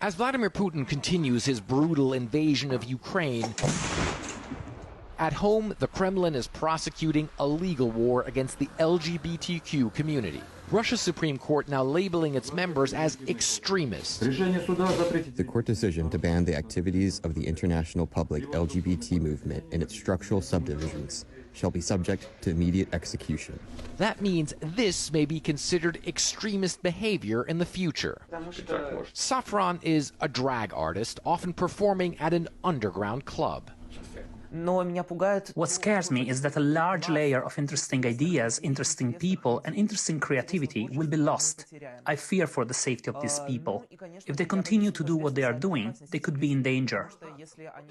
As Vladimir Putin continues his brutal invasion of Ukraine, at home, the Kremlin is prosecuting a legal war against the LGBTQ community. Russia's Supreme Court now labeling its members as extremists. The court decision to ban the activities of the international public LGBT movement and its structural subdivisions shall be subject to immediate execution. That means this may be considered extremist behavior in the future. Safran is a drag artist, often performing at an underground club. What scares me is that a large layer of interesting ideas, interesting people, and interesting creativity will be lost. I fear for the safety of these people. If they continue to do what they are doing, they could be in danger.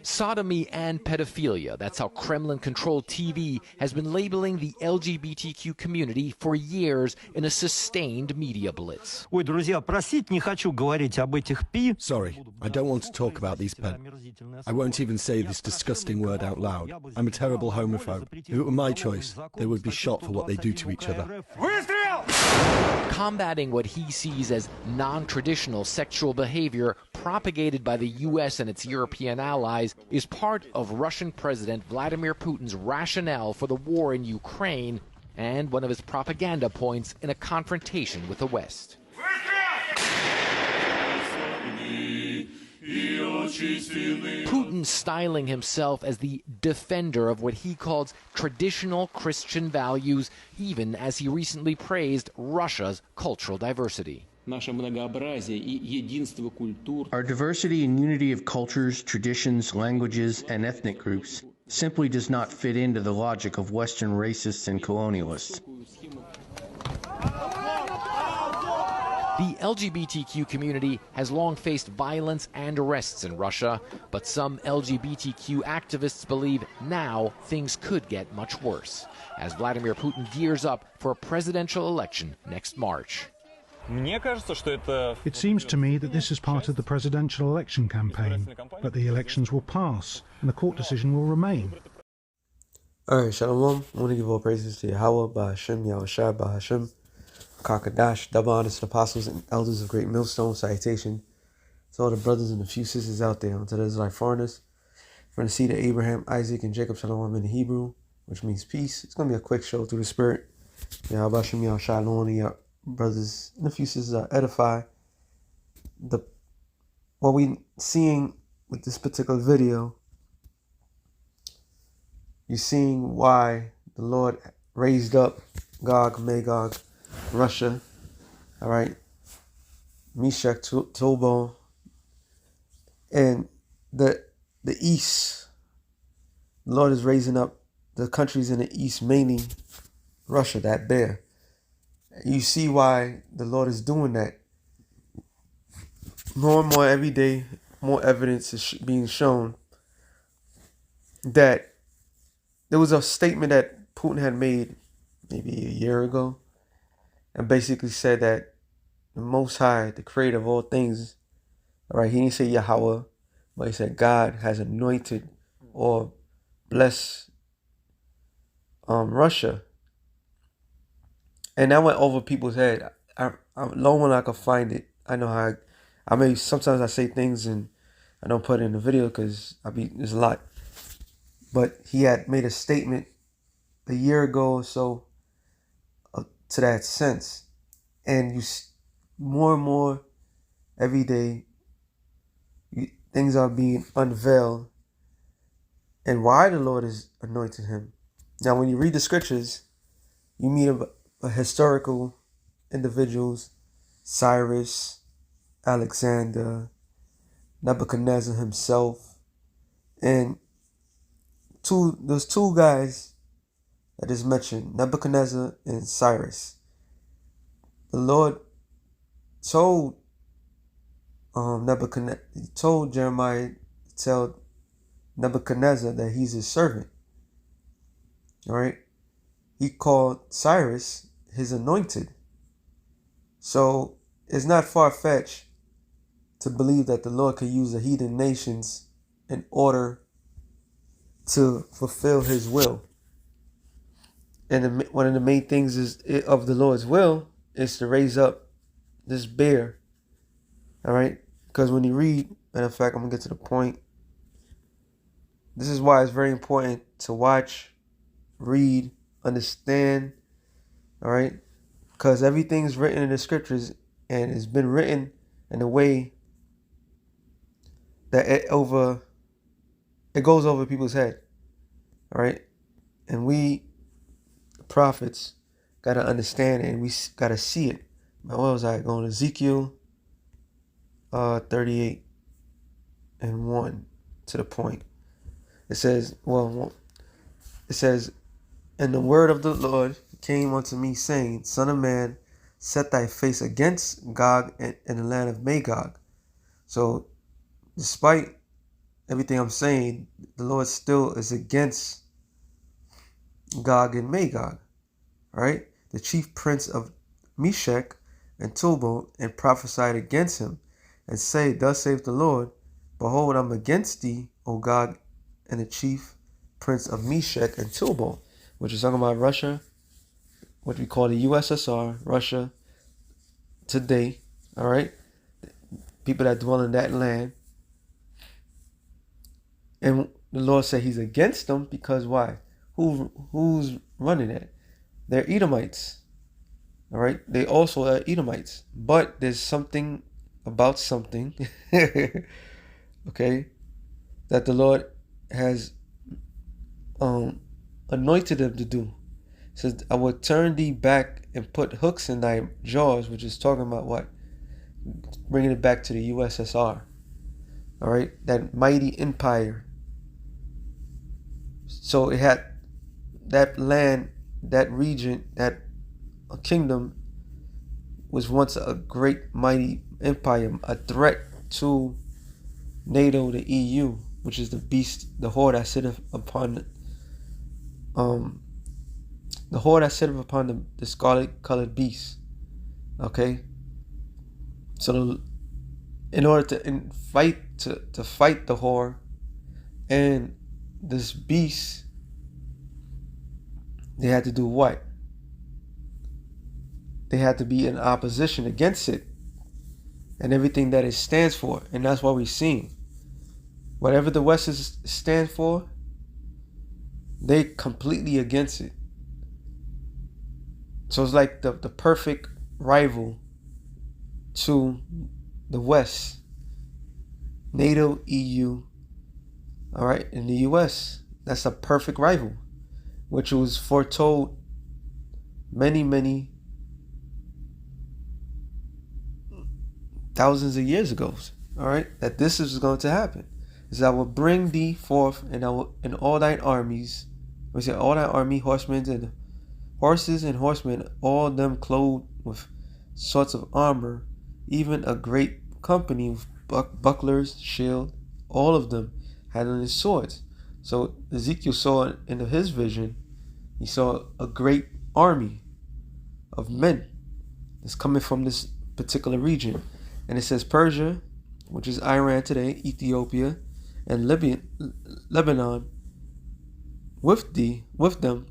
Sodomy and pedophilia, that's how Kremlin-controlled TV has been labeling the LGBTQ community for years in a sustained media blitz. Ой, друзья, простите, не хочу говорить об этих пи. Sorry, I don't want to talk about these I won't even say this disgusting word out loud. I'm a terrible homophobe. If it were my choice, they would be shot for what they do to each other. Combating what he sees as non-traditional sexual behavior propagated by the U.S. and its European allies is part of Russian President Vladimir Putin's rationale for the war in Ukraine and one of his propaganda points in a confrontation with the West. Putin styling himself as the defender of what he calls traditional Christian values, even as he recently praised Russia's cultural diversity. Our diversity and unity of cultures, traditions, languages, and ethnic groups simply does not fit into the logic of Western racists and colonialists. The LGBTQ community has long faced violence and arrests in Russia, but some LGBTQ activists believe now things could get much worse, as Vladimir Putin gears up for a presidential election next March. It seems to me that this is part of the presidential election campaign, but the elections will pass and the court decision will remain. Alright, Shalom. I want to give all praises to Yahweh, Bahashem, Yahushua, Bahashem, Kakadash, double honors to apostles and elders of Great Millstone. Salutation to all the brothers and a few sisters out there, unto the Israelite foreigners, from the seed of Abraham, Isaac, and Jacob, Shalom in the Hebrew, which means peace. It's going to be a quick show through the Spirit. Yahweh Hashem, Yahushua, Lord, and your brothers and a few sisters are edify. What we seeing with this particular video, you're seeing why the Lord raised up Gog, Magog, Russia, all right, Meshach, Tubal, and the East. The Lord is raising up the countries in the East, mainly Russia, that bear. You see why the Lord is doing that. More and more every day, more evidence is being shown that there was a statement that Putin had made maybe a year ago, and basically said that the Most High, the creator of all things, all right, he didn't say Yahweh, but he said God has anointed or blessed Russia. And that went over people's head. I'm long when I could find it. I know how I may sometimes I say things and I don't put it in the video because there's a lot. But he had made a statement a year ago or so to that sense, and more and more every day things are being unveiled and why the Lord is anointing him. Now when you read the scriptures, you meet a historical individuals, Cyrus, Alexander, Nebuchadnezzar himself, and those two guys that is mentioned, Nebuchadnezzar and Cyrus. The Lord told told Jeremiah to tell Nebuchadnezzar that he's his servant. All right, he called Cyrus his anointed. So it's not far-fetched to believe that the Lord could use the heathen nations in order to fulfill his will. And one of the main things of the Lord's will is to raise up this bear. All right, because when you read, matter of fact, I'm gonna get to the point. This is why it's very important to watch, read, understand. All right, because everything's written in the scriptures, and it's been written in a way that it goes over people's head. All right, and we prophets gotta understand it, and we gotta see it. Now, what was I going? Ezekiel 38:1 to the point. It says, and the word of the Lord came unto me, saying, Son of man, set thy face against Gog and the land of Magog. So, despite everything I'm saying, the Lord still is against Gog and Magog. Right? The chief prince of Meshech and Tubal, and prophesied against him, and say, Thus saith the Lord, Behold, I'm against thee, O Gog, and the chief prince of Meshech and Tubal, which is talking about Russia, what we call the USSR, Russia today. All right, people that dwell in that land. And the Lord said He's against them because why? Who's running it? They're Edomites. All right, they also are Edomites, but there's something about something, okay, that the Lord has anointed them to do. It says, I will turn thee back and put hooks in thy jaws, which is talking about what? Bringing it back to the USSR. All right, that mighty empire. So it had that land, that region, that kingdom was once a great mighty empire, a threat to NATO, the EU, which is the beast, the whore that sitteth upon the scarlet colored beast. Okay, so in order to fight the whore and this beast, they had to do what? They had to be in opposition against it and everything that it stands for. And that's what we're seeing. Whatever the West stands for, they completely against it. So it's like the perfect rival to the West. NATO, EU, all right, in the US. That's a perfect rival, which was foretold many thousands of years ago, all right, that this is going to happen. Is I will bring thee forth, and all thine armies, all thine army, horsemen and horses and horsemen, all them clothed with sorts of armor, even a great company with bucklers, shield, all of them had on his swords. So Ezekiel saw in his vision, he saw a great army of men that's coming from this particular region. And it says Persia, which is Iran today, Ethiopia, and Lebanon, with them,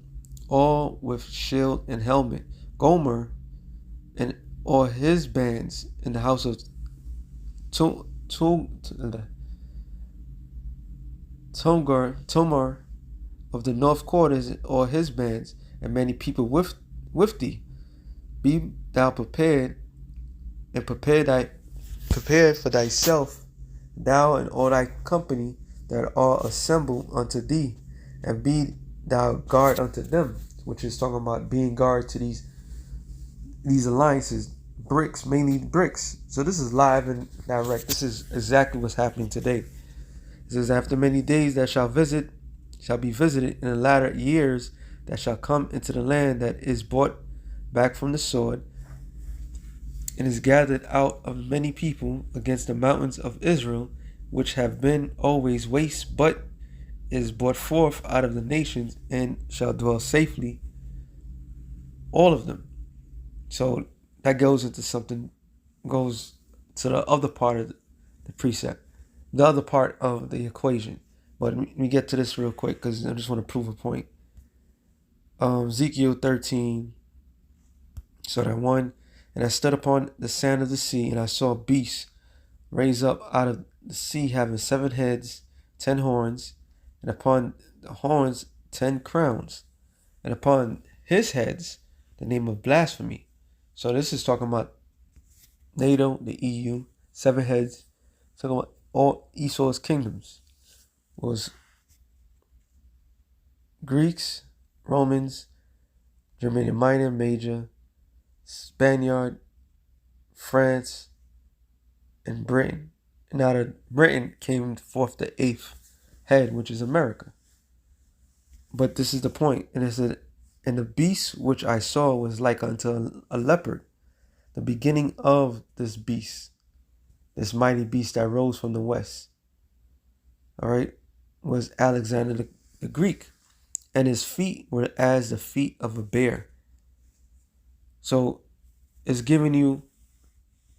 all with shield and helmet. Gomer and all his bands in the house of Tomar of the north quarters, all his bands, and many people with thee. Be thou prepared, and prepare for thyself, thou and all thy company that are assembled unto thee, and be thou guard unto them, which is talking about being guard to these alliances, BRICS, mainly BRICS. So this is live and direct. This is exactly what's happening today. It says, after many days that shall be visited in the latter years, that shall come into the land that is brought back from the sword, and is gathered out of many people against the mountains of Israel, which have been always waste, but is brought forth out of the nations, and shall dwell safely, all of them. So that goes to the other part of the precept, the other part of the equation. But let me get to this real quick, because I just want to prove a point. Ezekiel 13, so that 1, And I stood upon the sand of the sea, and I saw a beast raise up out of the sea, having 7 heads, 10 horns, and upon the horns 10 crowns, and upon his heads the name of blasphemy. So this is talking about NATO, the EU, 7 heads, talking about all Esau's kingdoms. Was Greeks, Romans, Germania Minor, Major, Spaniard, France, and Britain. And out of Britain came forth the 8th head, which is America. But this is the point. And it said, and the beast which I saw was like unto a leopard. The beginning of this beast, this mighty beast that rose from the west, all right, was Alexander the Greek. And his feet were as the feet of a bear. So it's giving you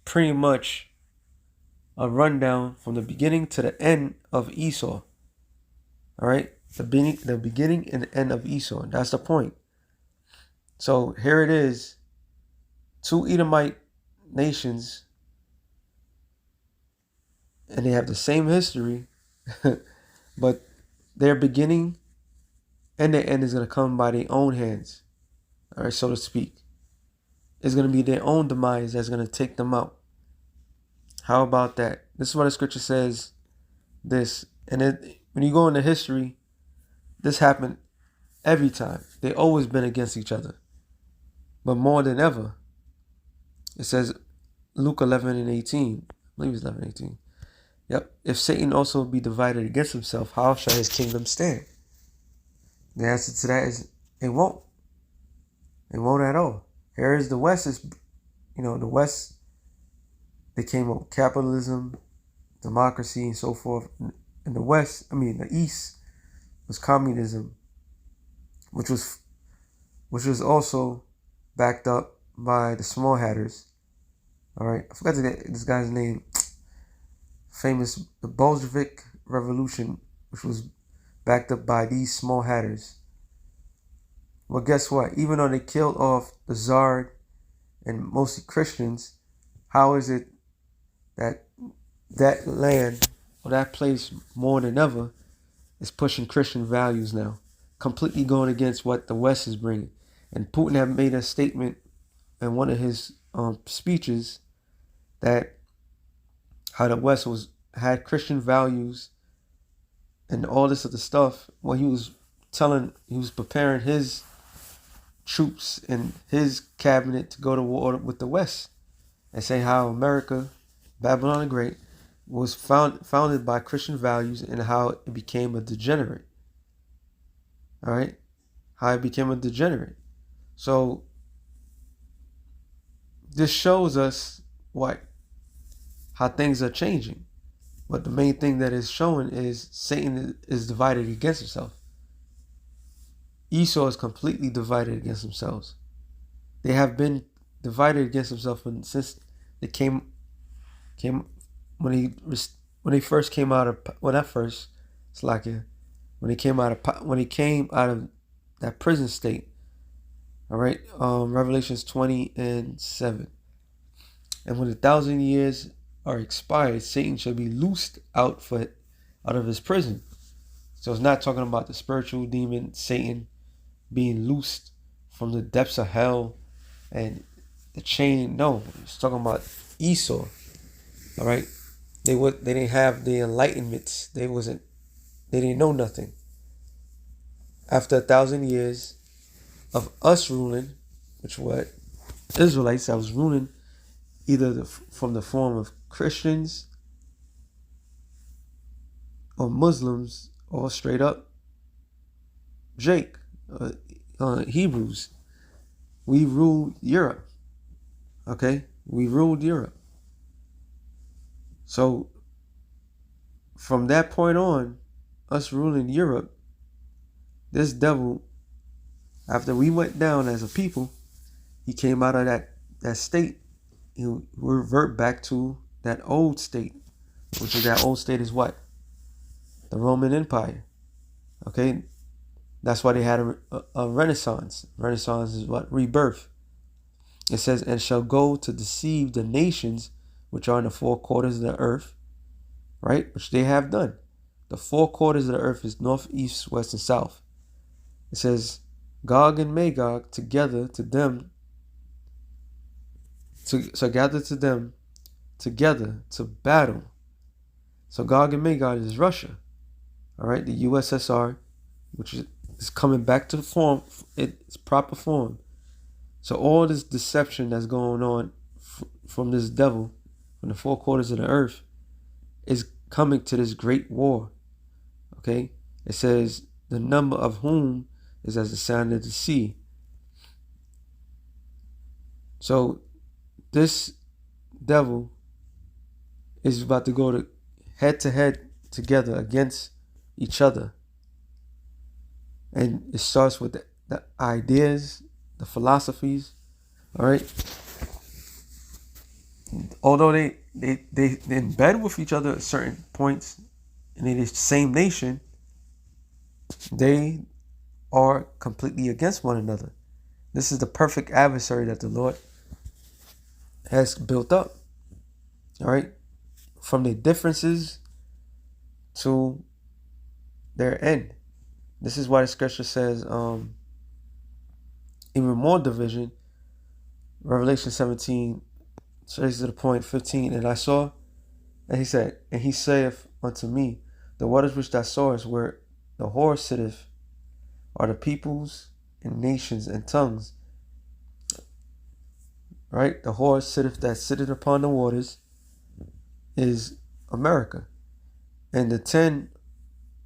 pretty much a rundown from the beginning to the end of Esau. All right, the beginning and the end of Esau. That's the point. So here it is, 2 Edomite nations, and they have the same history, but their beginning and their end is going to come by their own hands, all right, so to speak. It's going to be their own demise that's going to take them out. How about that? This is what the scripture says. This, and when you go into history, this happened every time. They always been against each other, but more than ever. It says Luke 11:18. I believe it's 11:18. Yep. If Satan also be divided against himself, how shall his kingdom stand? The answer to that is it won't. It won't at all. Here is the West is, the West, they came up with capitalism, democracy, and so forth. In the East was communism, which was also backed up by the Small Hatters. All right, I forgot this guy's name. Famous, the Bolshevik Revolution, which was backed up by these Small Hatters. Well, guess what? Even though they killed off the Tsar and mostly Christians, how is it that that land or that place more than ever is pushing Christian values now, completely going against what the West is bringing? And Putin had made a statement in one of his speeches that how the West had Christian values and all this other stuff. Well, he was preparing his troops and his cabinet to go to war with the West, and say how America, Babylon the Great, was founded by Christian values and how it became a degenerate. All right, how it became a degenerate. So this shows us how things are changing. But the main thing that is showing is Satan is divided against himself. Esau is completely divided against themselves. They have been divided against themselves since they came when they first came out of when they came out of that prison state. All right, Revelations 20:7. And when 1,000 years are expired, Satan shall be loosed out of his prison. So it's not talking about the spiritual demon Satan being loosed from the depths of hell and the chain. No, it's talking about Esau. All right, they didn't have the enlightenment. They didn't know nothing. After 1,000 years of us ruling, which what Israelites that was ruling, either from the form of Christians or Muslims or straight up Hebrews. We ruled Europe. Okay, we ruled Europe. So from that point on, us ruling Europe, this devil, after we went down as a people, he came out of that state. He will revert back to that old state, which is that old state is what? The Roman Empire. Okay, that's why they had a Renaissance. Renaissance is what? Rebirth. It says, and shall go to deceive the nations which are in the four quarters of the earth, right? Which they have done. The four quarters of the earth is north, east, west, and south. It says, Gog and Magog together to them, so gather to them together to battle. So Gog and Magog is Russia, all right? The USSR, which is coming back to the form, its proper form. So all this deception that's going on from this devil, from the four quarters of the earth, is coming to this great war. Okay? It says, the number of whom is as the sand of the sea. So this devil is about to go to head together against each other. And it starts with the ideas, the philosophies, all right? Although they're in bed with each other at certain points, and in the same nation, they are completely against one another. This is the perfect adversary that the Lord has built up, all right? From their differences to their end. This is why the scripture says, even more division. Revelation 17, straight to the point, 15. And I saw, and he said, and he saith unto me, the waters which thou sawest, where the whore sitteth, are the peoples and nations and tongues. Right? The whore that sitteth upon the waters is America. And the 10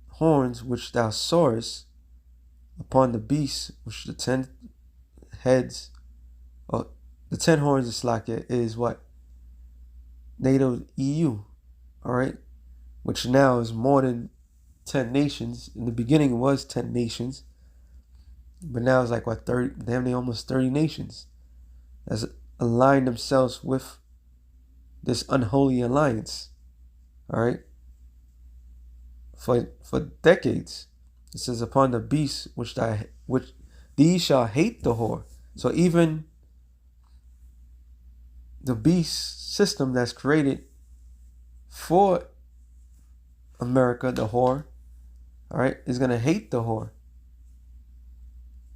horns which thou sawest upon the beast, which the 10 heads, the 10 horns of Slakia is what? NATO EU, all right? Which now is more than 10 nations. In the beginning it was 10 nations, but now it's like what, 30, damn near almost 30 nations that's aligned themselves with this unholy alliance, all right? For decades. It says, upon the beast which these shall hate the whore. So even the beast system that's created for America, the whore, all right, is going to hate the whore.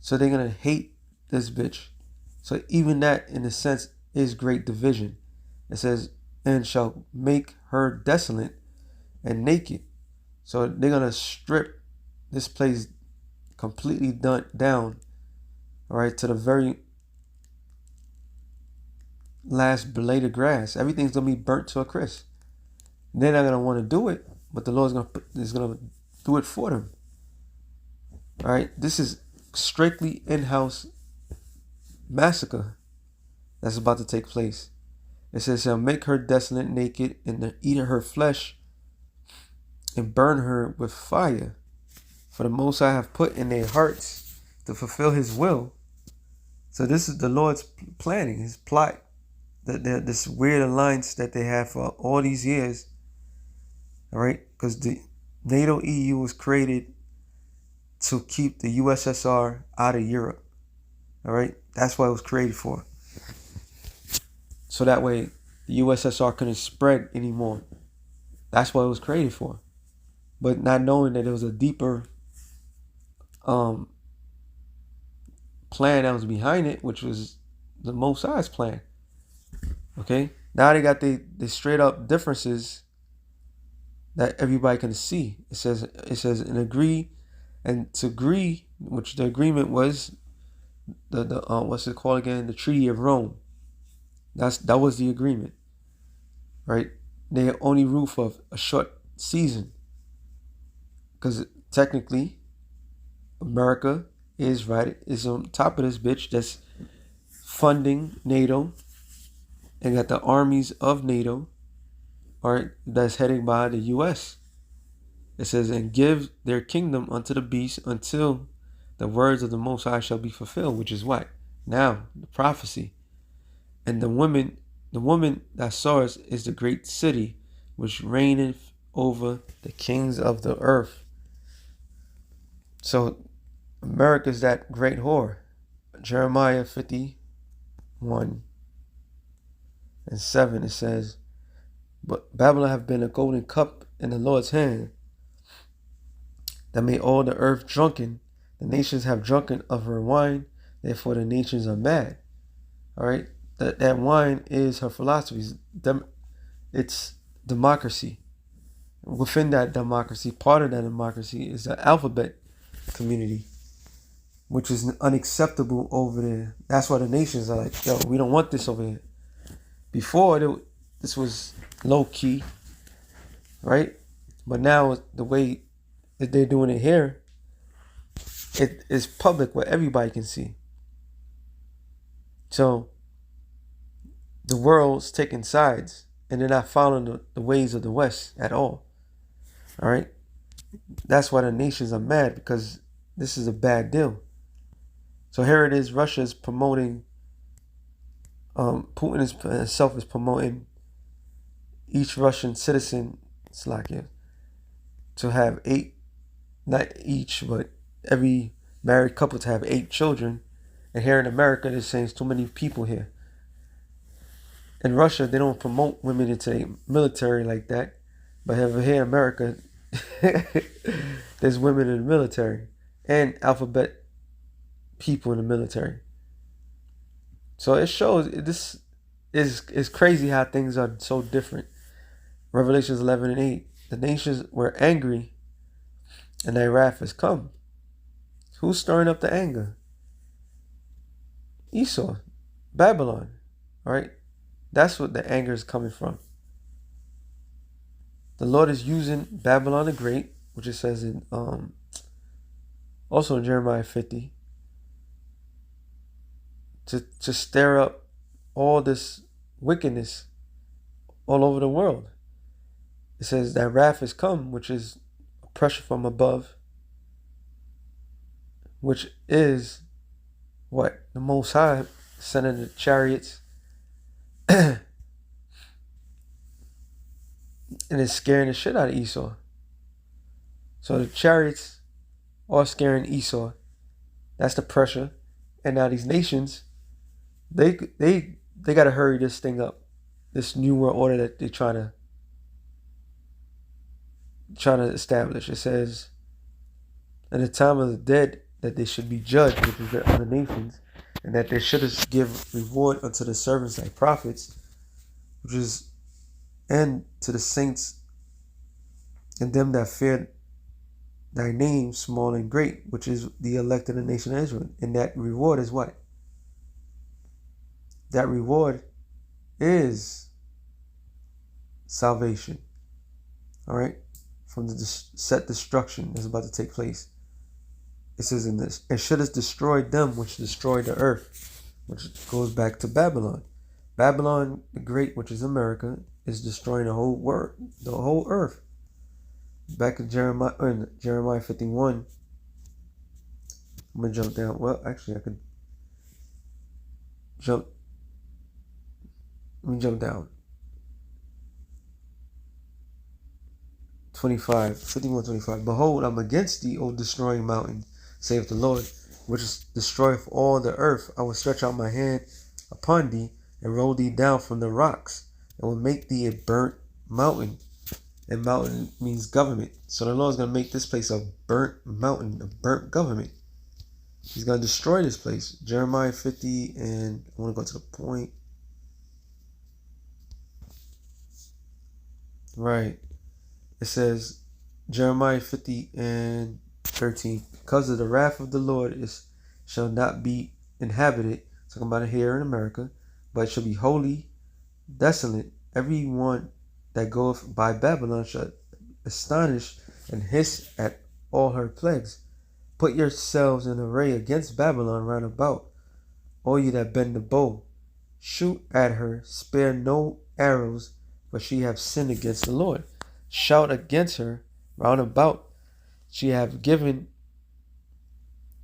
So they're going to hate this bitch. So even that, in a sense, is great division. It says, and shall make her desolate and naked. So they're going to strip this place completely down, all right, to the very last blade of grass. Everything's going to be burnt to a crisp. They're not going to want to do it, but the Lord's going to do it for them. All right, this is strictly in-house massacre that's about to take place. It says, shall make her desolate, naked, and eat her flesh, and burn her with fire. For the Most High have put in their hearts to fulfill his will. So this is the Lord's planning, his plot. This weird alliance that they have for all these years. All right? Because the NATO EU was created to keep the USSR out of Europe. All right? That's what it was created for. So that way the USSR couldn't spread anymore. That's what it was created for. But not knowing that there was a deeper plan that was behind it, which was the Most High's plan. Okay? Now they got the straight up differences that everybody can see. It says and agree, and to agree, which the agreement was the what's it called again? The Treaty of Rome. That was the agreement. Right? They only rule for a short season. Because technically, America is on top of this bitch that's funding NATO, and got the armies of NATO, right, that's heading by the U.S. It says, and give their kingdom unto the beast until the words of the Most High shall be fulfilled, which is what? Now, the prophecy. And the woman that saw us is the great city, which reigneth over the kings of the earth. So America's that great whore. Jeremiah 51 1 and 7, it says, "But Babylon have been a golden cup in the Lord's hand, that made all the earth drunken. The nations have drunken of her wine, therefore the nations are mad." All right, that wine is her philosophies. It's democracy. Within that democracy, part of that democracy is the alphabet community, which is unacceptable over there. That's why the nations are like, yo, we don't want this over here. Before, this was low key, right? But now the way that they're doing it here, it is public where everybody can see. So the world's taking sides, and they're not following the ways of the West at all. All right? That's why the nations are mad, because this is a bad deal. So here it is, Russia is promoting, Putin himself is promoting each Russian citizen, Slovakia, to have 8, not each, but every married couple to have 8 children. And here in America, they're saying it's too many people here. In Russia, they don't promote women into the military like that. But over here in America, there's women in the military and alphabet people in the military. So it shows, this is crazy how things are so different. Revelations 11 and 8. The nations were angry and their wrath has come. Who's stirring up the anger? Esau, Babylon. All right, that's what the anger is coming from. The Lord is using Babylon the Great, which it says in also in Jeremiah 50, to stir up all this wickedness all over the world. It says that wrath has come, which is pressure from above, which is what? The Most High sending the chariots and it's scaring the shit out of Esau. So the chariots are scaring Esau. That's the pressure. And now these nations, they got to hurry this thing up. This new world order that they're trying to establish. It says, in the time of the dead, that they should be judged, which is the other nations, and that they should give reward unto the servants like prophets, which is, and to the saints and them that fear thy name, small and great, which is the elect of the nation of Israel. And that reward is what? That reward is salvation. All right? From the set destruction that's about to take place. It says in this, and should have destroyed them which destroyed the earth, which goes back to Babylon. Babylon the Great, which is America, is destroying the whole world, the whole earth. Back in Jeremiah 51. I'm gonna jump down. Well, actually, I could jump. Let me jump down. 51:25. Behold, I'm against thee, O destroying mountain, saith the Lord, which is destroyeth all the earth. I will stretch out my hand upon thee and roll thee down from the rocks, and will make thee a burnt mountain. And mountain means government. So the Lord's going to make this place a burnt mountain, a burnt government. He's going to destroy this place. Jeremiah 50, and I want to go to the point. Right. It says, Jeremiah 50 and 13, because of the wrath of the Lord shall not be inhabited, talking about it here in America, but it shall be wholly desolate. Every one that goeth by Babylon shall astonish and hiss at all her plagues. Put yourselves in array against Babylon round about, all you that bend the bow. Shoot at her, spare no arrows, for she have sinned against the Lord. Shout against her round about. She have given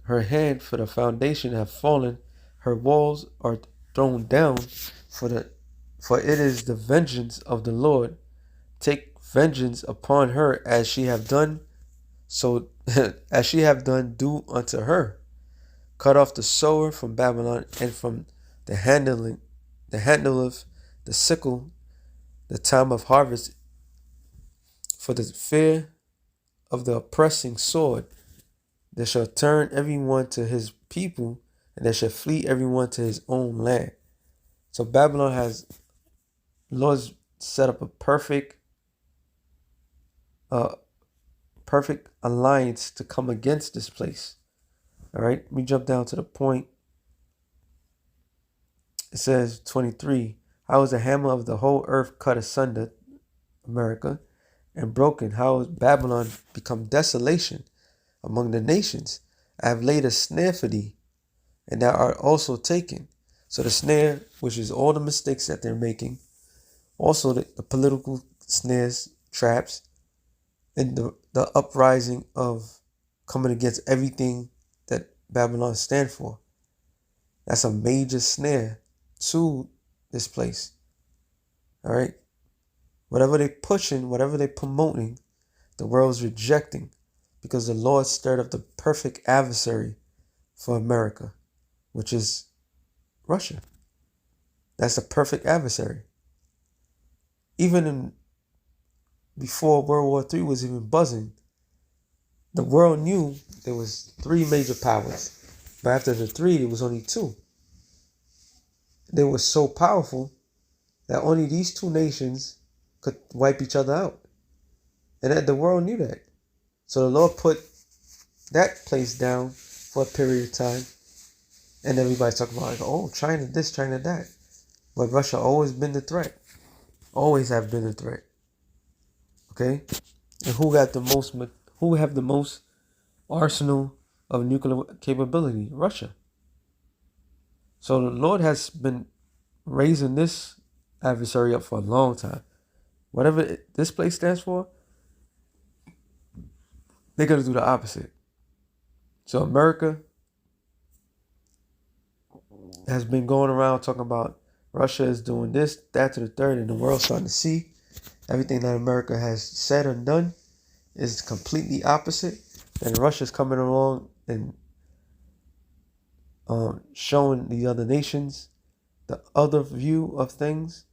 her hand, for the foundation have fallen. Her walls are thrown down, for it is the vengeance of the Lord. Take vengeance upon her as she have done, so as she have done, do unto her. Cut off the sower from Babylon, and from the handleth the sickle, the time of harvest, for the fear of the oppressing sword. They shall turn everyone to his people, and they shall flee everyone to his own land. So Babylon has, the Lord's set up a perfect alliance to come against this place. All right, let me jump down to the point. It says 23, how is the hammer of the whole earth cut asunder, America, and broken? How has Babylon become desolation among the nations? I have laid a snare for thee, and thou art also taken. So the snare, which is all the mistakes that they're making, also the political snares, traps, and the uprising of coming against everything that Babylon stands for. That's a major snare to this place. All right. Whatever they're pushing, whatever they're promoting, the world's rejecting, because the Lord stirred up the perfect adversary for America, which is Russia. That's the perfect adversary. Even before World War III was even buzzing, the world knew there was 3 major powers. But after the 3, there was only 2. They were so powerful that only these 2 nations could wipe each other out. And that the world knew that. So the Lord put that place down for a period of time. And everybody's talking about, like, oh, China this, China that. But Russia always been the threat. Always have been a threat. Okay? And who have the most arsenal of nuclear capability? Russia. So the Lord has been raising this adversary up for a long time. Whatever this place stands for, they're going to do the opposite. So America has been going around talking about Russia is doing this, that to the third, and the world's starting to see everything that America has said or done is completely opposite. And Russia's coming along and showing the other nations the other view of things.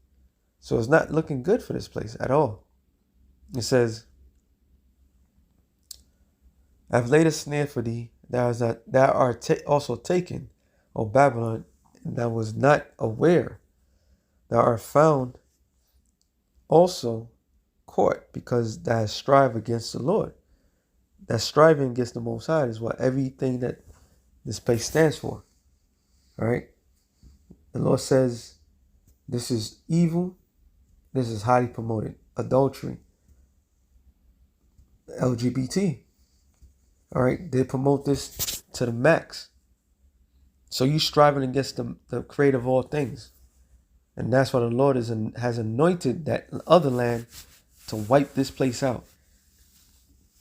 So it's not looking good for this place at all. It says, I have laid a snare for thee, thou art also taken, O Babylon, and thou was not aware. Thou art found also caught, because thou hast strive against the Lord. That striving against the Most High is what everything that this place stands for. All right? The Lord says this is evil. This is highly promoted. Adultery. LGBT. All right? They promote this to the max. So you striving against the creator of all things. And that's why the Lord has anointed that other land to wipe this place out.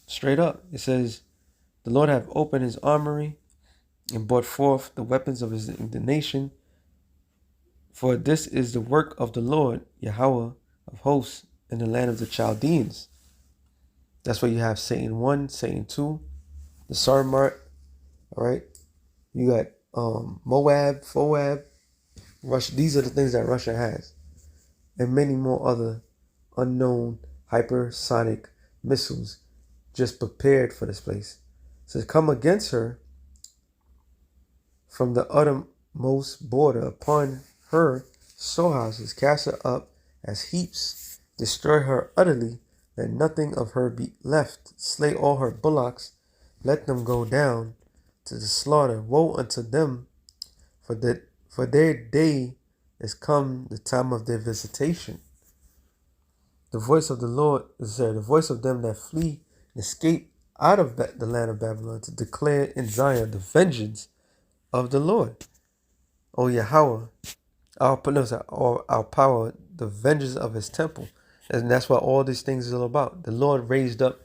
Straight up. It says, the Lord hath opened his armory and brought forth the weapons of his indignation. For this is the work of the Lord, Yahweh of hosts, in the land of the Chaldeans. That's where you have Satan 1, Satan 2, the Sarmart. All right. You got Moab, Foab, Russia. These are the things that Russia has. And many more other unknown hypersonic missiles just prepared for this place. So come against her from the uttermost border upon her storehouses, cast her up as heaps, destroy her utterly, let nothing of her be left, slay all her bullocks, let them go down to the slaughter. Woe unto them, for their day is come, the time of their visitation. The voice of the Lord is there, the voice of them that flee and escape out of the land of Babylon, to declare in Zion the vengeance of the Lord. O Yahweh, our power, the vengeance of his temple. And that's what all these things is all about. The Lord raised up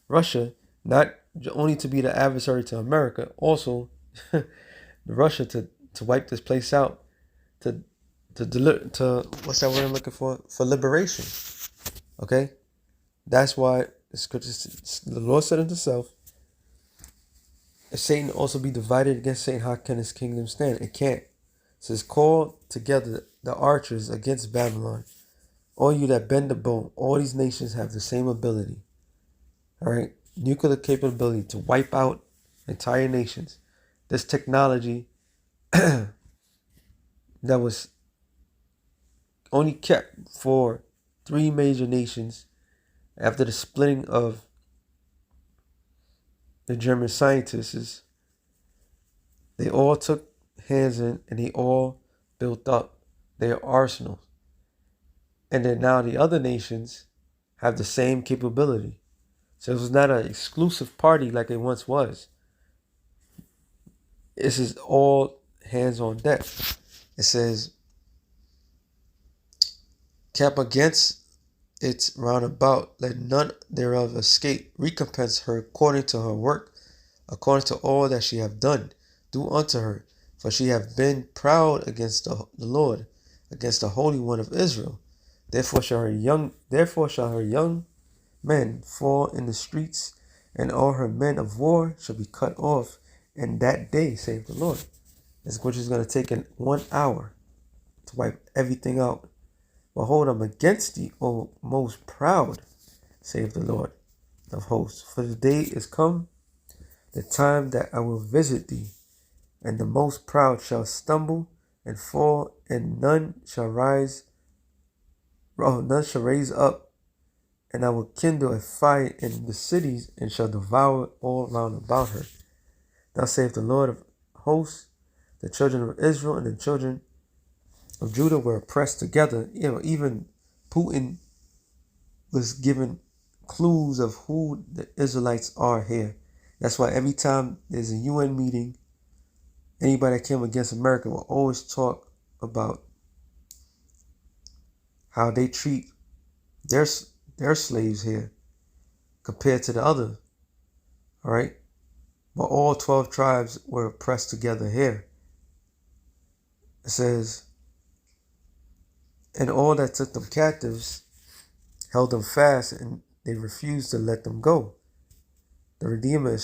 Russia, not only to be the adversary to America, also Russia to wipe this place out, to deliver, to, what's that word I'm looking for liberation. Okay? That's why the scriptures, the Lord said unto himself, if Satan also be divided against Satan, how can his kingdom stand? It can't. says, call together the archers against Babylon. All you that bend the bow, all these nations have the same ability. All right, nuclear capability to wipe out entire nations. This technology that was only kept for 3 major nations after the splitting of the German scientists. They all took hands in and they all built up their arsenals. And then now the other nations have the same capability. So it was not an exclusive party like it once was. This is all hands on deck. It says, camp against its round about, let none thereof escape. Recompense her according to her work, according to all that she have done. Do unto her, for she have been proud against the Lord, against the Holy One of Israel. Therefore shall her young men fall in the streets, and all her men of war shall be cut off in that day, saith the Lord. This which is going to take in 1 hour to wipe everything out. Behold, I'm against thee, O most proud, saith the Lord of hosts. For the day is come, the time that I will visit thee, and the most proud shall stumble and fall, and none shall raise up. And I will kindle a fire in the cities, and shall devour all round about her. Thus saith the Lord of hosts, the children of Israel and the children of Judah were oppressed together. Even Putin was given clues of who the Israelites are here. That's why every time there's a UN meeting, anybody that came against America will always talk about how they treat their slaves here compared to the other. All right? But all 12 tribes were oppressed together here. It says, and all that took them captives held them fast, and they refused to let them go. The Redeemer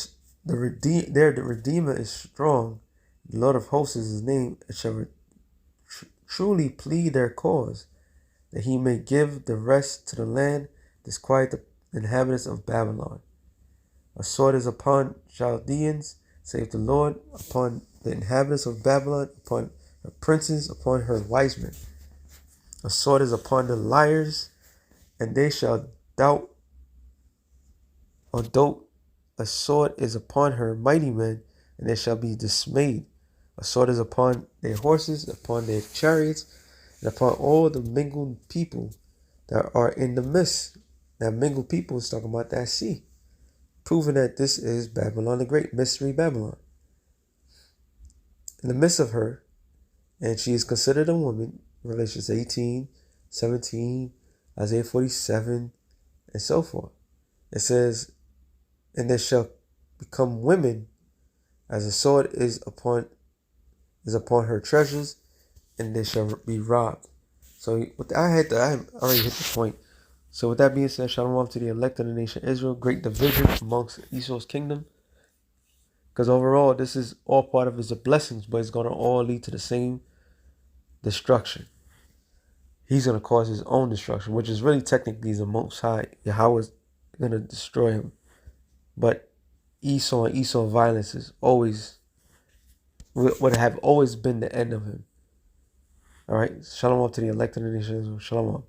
is strong. The Lord of hosts is his name. It shall truly plead their cause, that he may give the rest to the land, disquiet the inhabitants of Babylon. A sword is upon Chaldeans, saith the Lord, upon the inhabitants of Babylon, upon her princes, upon her wise men. A sword is upon the liars, and they shall dote. A sword is upon her mighty men, and they shall be dismayed. A sword is upon their horses, upon their chariots, and upon all the mingled people that are in the midst. That mingled people is talking about that sea, proving that this is Babylon the Great, Mystery Babylon. In the midst of her, and she is considered a woman, Revelations 18, 17, Isaiah 47, and so forth. It says, and they shall become women, as a sword is upon her treasures, and they shall be robbed. So I already hit the point. So with that being said, shalom to the elect of the nation Israel, great division amongst Esau's kingdom. Because overall, this is all part of his blessings, but it's going to all lead to the same destruction. He's going to cause his own destruction, which is really technically the Most High. Yahweh's going to destroy him. But Esau and Esau violence is would have always been the end of him. All right. Shalom to the elect of the nation Israel. Shalom.